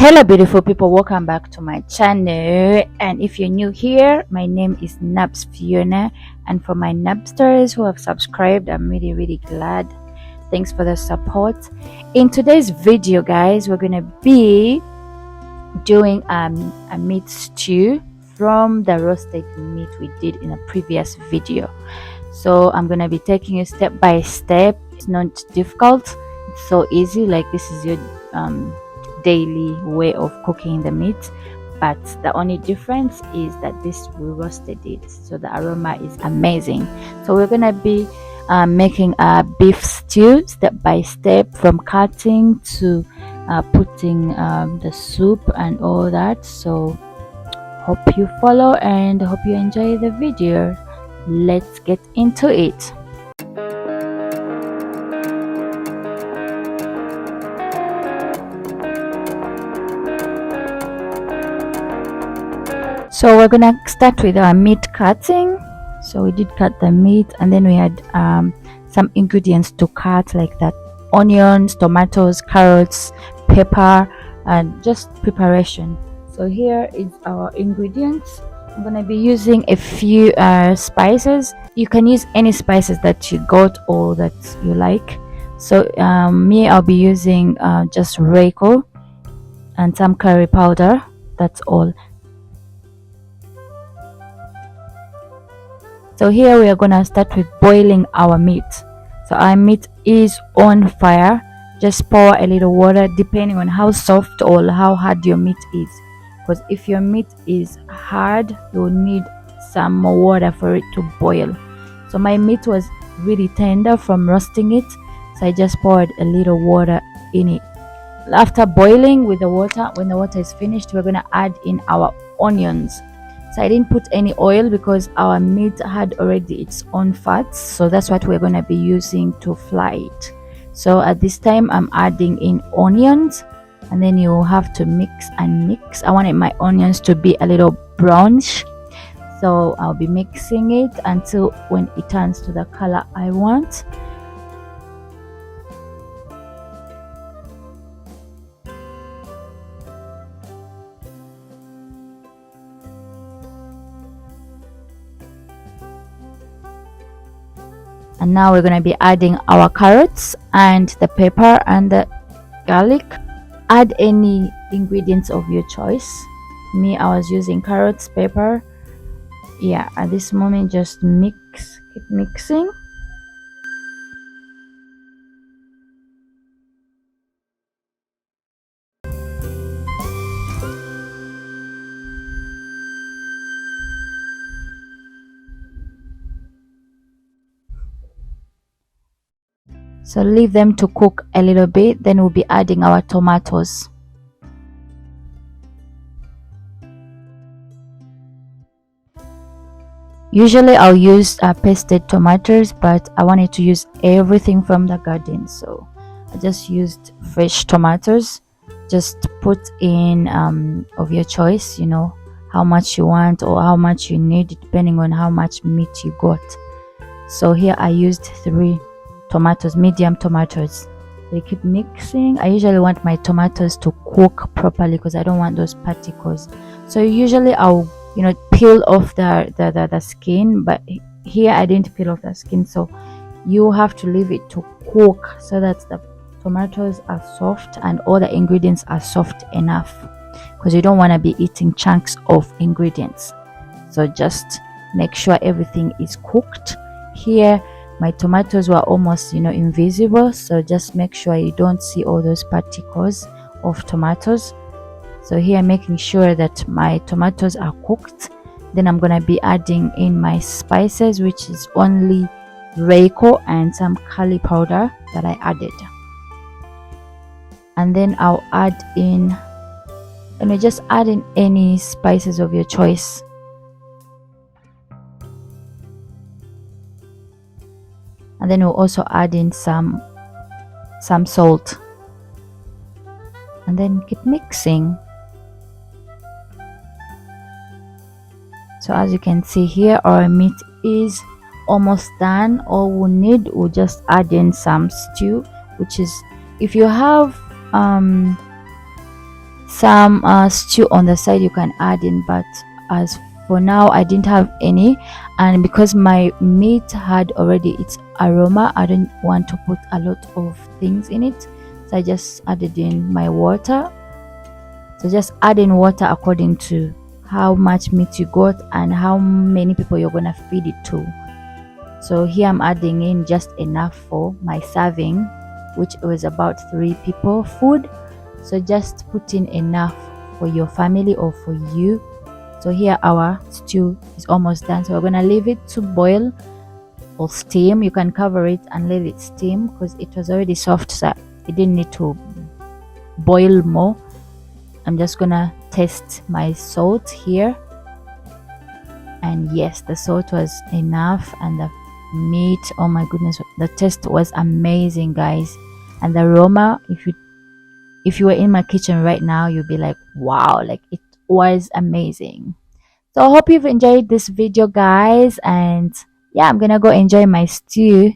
Hello beautiful people, welcome back to my channel. And if you're new here, my name is Nabs Fiona, and for my Nabsters who have subscribed, I'm really glad. Thanks for the support. In today's video guys, we're gonna be doing a meat stew from the roasted meat we did in a previous video. So I'm gonna be taking you step by step. It's not difficult, it's so easy. Like this is your daily way of cooking the meat, but the only difference is that this we roasted it, so the aroma is amazing. So we're gonna be making a beef stew step by step, from cutting to putting the soup and all that. So hope you follow and hope you enjoy the video. Let's get into it. So we're gonna start with our meat cutting. So we did cut the meat, and then we had some ingredients to cut, like that: onions, tomatoes, carrots, pepper, and just preparation. So here is our ingredients. I'm gonna be using a few spices. You can use any spices that you got or that you like. So I'll be using just Reiko and some curry powder. That's all. So here we are gonna start with boiling our meat. So our meat is on fire. Just pour a little water depending on how soft or how hard your meat is, because if your meat is hard, you will need some more water for it to boil. So my meat was really tender from roasting it, so I just poured a little water in it. After boiling with the water, when the water is finished, we're gonna add in our onions. So I didn't put any oil because our meat had already its own fats, so that's what we're going to be using to fry it. So at this time I'm adding in onions, and then you have to mix and mix. I wanted my onions to be a little brownish, so I'll be mixing it until when it turns to the color I want. And now we're going to be adding our carrots and the pepper and the garlic. Add any ingredients of your choice. Me, I was using carrots, pepper. Yeah, at this moment just mix, keep mixing. So leave them to cook a little bit, then we'll be adding our tomatoes. Usually I'll use pasted tomatoes, but I wanted to use everything from the garden, so I just used fresh tomatoes. Just put in of your choice, you know, how much you want or how much you need, depending on how much meat you got. So here I used 3 tomatoes, medium tomatoes. So you keep mixing. I usually want my tomatoes to cook properly because I don't want those particles. So usually I'll peel off the skin, but here I didn't peel off the skin, so you have to leave it to cook so that the tomatoes are soft and all the ingredients are soft enough, because you don't want to be eating chunks of ingredients. So just make sure everything is cooked. Here my tomatoes were almost invisible, so just make sure you don't see all those particles of tomatoes. So here making sure that my tomatoes are cooked. Then I'm gonna be adding in my spices, which is only Reiko and some curry powder that I added. And then I'll add in, just add in any spices of your choice. And then we'll also add in some salt, and then keep mixing. So as you can see here, our meat is almost done. All we need, we'll just add in some stew, which is, if you have some stew on the side you can add in, but as for now I didn't have any, and because my meat had already its aroma, I didn't want to put a lot of things in it, so I just added in my water. So just add in water according to how much meat you got and how many people you're gonna feed it to. So here I'm adding in just enough for my serving, which was about 3 people food. So just put in enough for your family or for you. So here our stew is almost done, so we're gonna leave it to boil or steam. You can cover it and let it steam because it was already soft, so it didn't need to boil more. I'm just gonna test my salt here, and yes, the salt was enough, and the meat, oh my goodness, the taste was amazing, guys. And the aroma, if you were in my kitchen right now, you'd be like, wow, like it was amazing. So I hope you've enjoyed this video, guys, and yeah, I'm gonna go enjoy my stew.